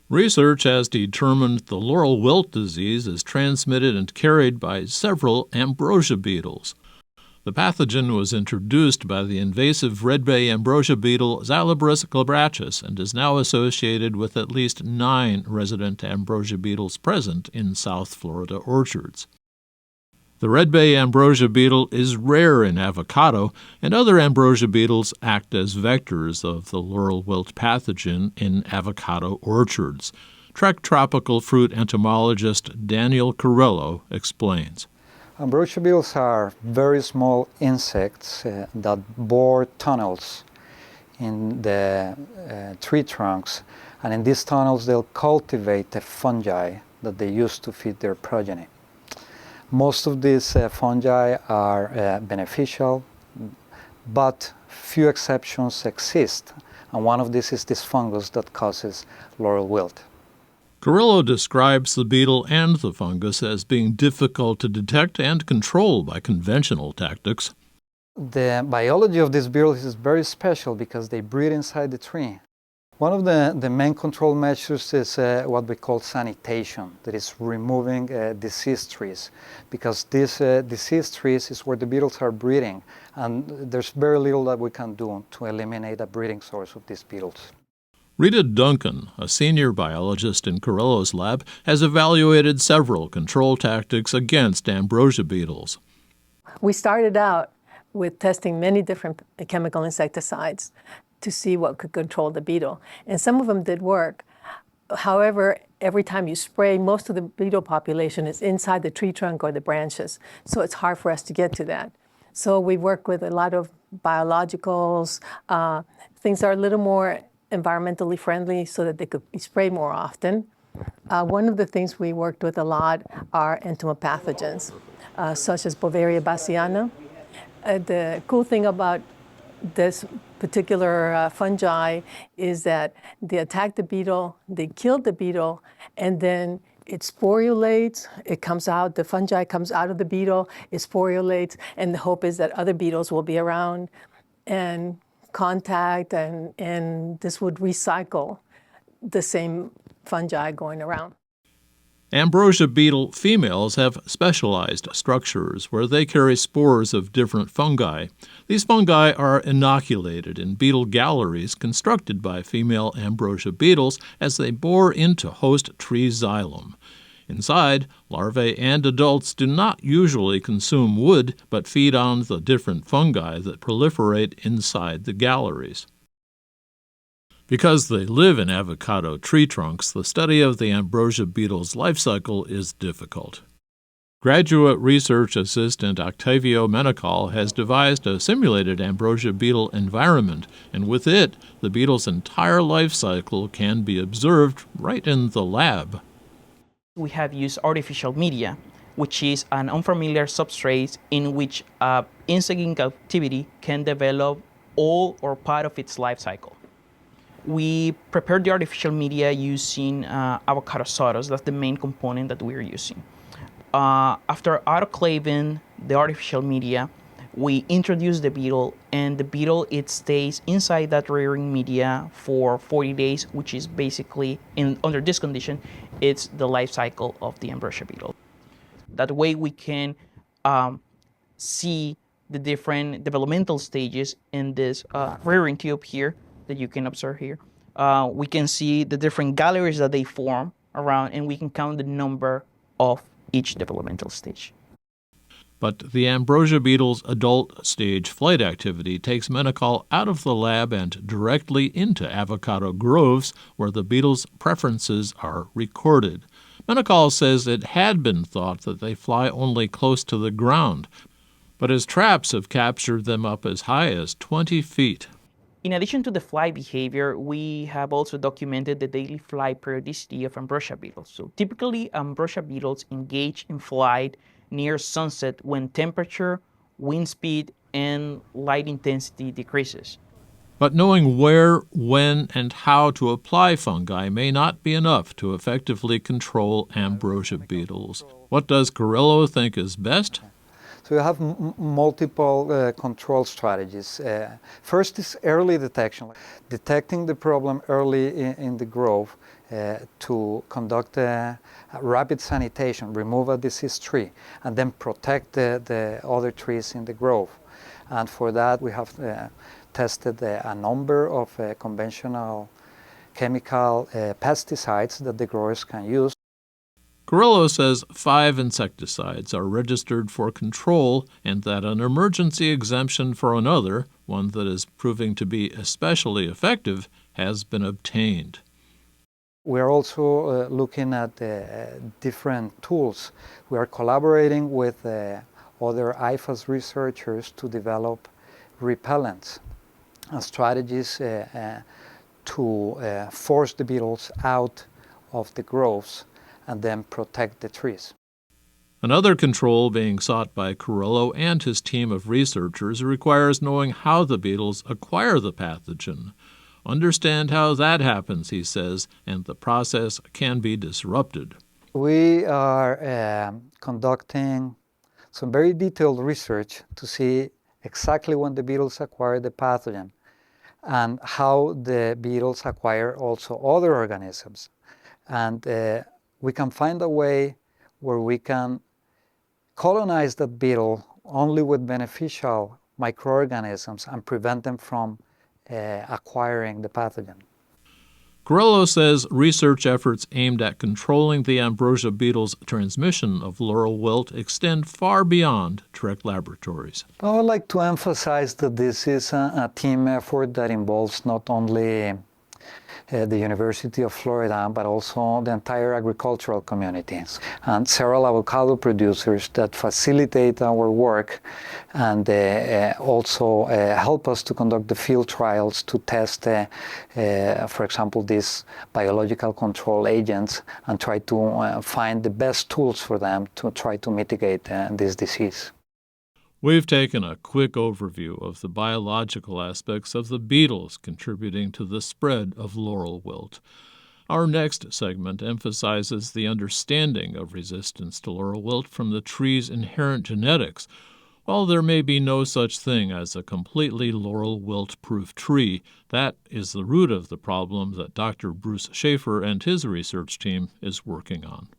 Research has determined the laurel wilt disease is transmitted and carried by several ambrosia beetles. The pathogen was introduced by the invasive red bay ambrosia beetle Xylobris glabrachus and is now associated with at least 9 resident ambrosia beetles present in South Florida orchards. The red bay ambrosia beetle is rare in avocado, and other ambrosia beetles act as vectors of the laurel wilt pathogen in avocado orchards. Trek tropical fruit entomologist Daniel Carrillo explains. Ambrosia beetles are very small insects that bore tunnels in the tree trunks, and in these tunnels they'll cultivate the fungi that they use to feed their progeny. Most of these fungi are beneficial, but few exceptions exist, and one of these is this fungus that causes laurel wilt. Carrillo describes the beetle and the fungus as being difficult to detect and control by conventional tactics. The biology of these beetles is very special because they breed inside the tree. One of the main control measures is what we call sanitation, that is removing diseased trees, because these diseased trees is where the beetles are breeding, and there's very little that we can do to eliminate a breeding source of these beetles. Rita Duncan, a senior biologist in Carrillo's lab, has evaluated several control tactics against ambrosia beetles. We started out with testing many different chemical insecticides to see what could control the beetle. And some of them did work. However, every time you spray, most of the beetle population is inside the tree trunk or the branches. So it's hard for us to get to that. So we work with a lot of biologicals, things that are a little more environmentally friendly so that they could be sprayed more often. One of the things we worked with a lot are entomopathogens, such as Bovaria bassiana. The cool thing about this particular fungi is that they attack the beetle, they kill the beetle, and then it sporulates, it comes out, the fungi comes out of the beetle, it sporulates, and the hope is that other beetles will be around and contact, and this would recycle the same fungi going around. Ambrosia beetle females have specialized structures where they carry spores of different fungi. These fungi are inoculated in beetle galleries constructed by female ambrosia beetles as they bore into host tree xylem. Inside, larvae and adults do not usually consume wood, but feed on the different fungi that proliferate inside the galleries. Because they live in avocado tree trunks, the study of the ambrosia beetle's life cycle is difficult. Graduate research assistant Octavio Menocal has devised a simulated ambrosia beetle environment, and with it, the beetle's entire life cycle can be observed right in the lab. We have used artificial media, which is an unfamiliar substrate in which insect in captivity can develop all or part of its life cycle. We prepared the artificial media using avocado sawdust. That's the main component that we're using. After autoclaving the artificial media, we introduce the beetle, and the beetle, it stays inside that rearing media for 40 days, which is basically, under this condition, it's the life cycle of the ambrosia beetle. That way we can see the different developmental stages in this rearing tube here that you can observe here. We can see the different galleries that they form around, and we can count the number of each developmental stage. But the ambrosia beetle's adult stage flight activity takes Menocal out of the lab and directly into avocado groves where the beetle's preferences are recorded. Menocal says it had been thought that they fly only close to the ground, but his traps have captured them up as high as 20 feet. In addition to the flight behavior, we have also documented the daily flight periodicity of ambrosia beetles. So typically, ambrosia beetles engage in flight near sunset when temperature, wind speed, and light intensity decreases. But knowing where, when, and how to apply fungi may not be enough to effectively control ambrosia beetles. What does Carrillo think is best? So you have multiple control strategies. First is early detection, detecting the problem early in the growth to conduct a rapid sanitation, remove a diseased tree, and then protect the other trees in the grove. And for that we have tested a number of conventional chemical pesticides that the growers can use. Carrillo says 5 insecticides are registered for control and that an emergency exemption for another, one that is proving to be especially effective, has been obtained. We are also looking at different tools. We are collaborating with other IFAS researchers to develop repellents and strategies to force the beetles out of the groves and then protect the trees. Another control being sought by Carrillo and his team of researchers requires knowing how the beetles acquire the pathogen. Understand how that happens, he says, and the process can be disrupted. We are conducting some very detailed research to see exactly when the beetles acquire the pathogen and how the beetles acquire also other organisms. And we can find a way where we can colonize that beetle only with beneficial microorganisms and prevent them from acquiring the pathogen. Carrillo says research efforts aimed at controlling the Ambrosia beetle's transmission of laurel wilt extend far beyond Trek Laboratories. I would like to emphasize that this is a team effort that involves not only the University of Florida, but also the entire agricultural communities and several avocado producers that facilitate our work and also help us to conduct the field trials to test, for example, these biological control agents and try to find the best tools for them to try to mitigate this disease. We've taken a quick overview of the biological aspects of the beetles contributing to the spread of laurel wilt. Our next segment emphasizes the understanding of resistance to laurel wilt from the tree's inherent genetics. While there may be no such thing as a completely laurel wilt-proof tree, that is the root of the problem that Dr. Bruce Schaefer and his research team is working on.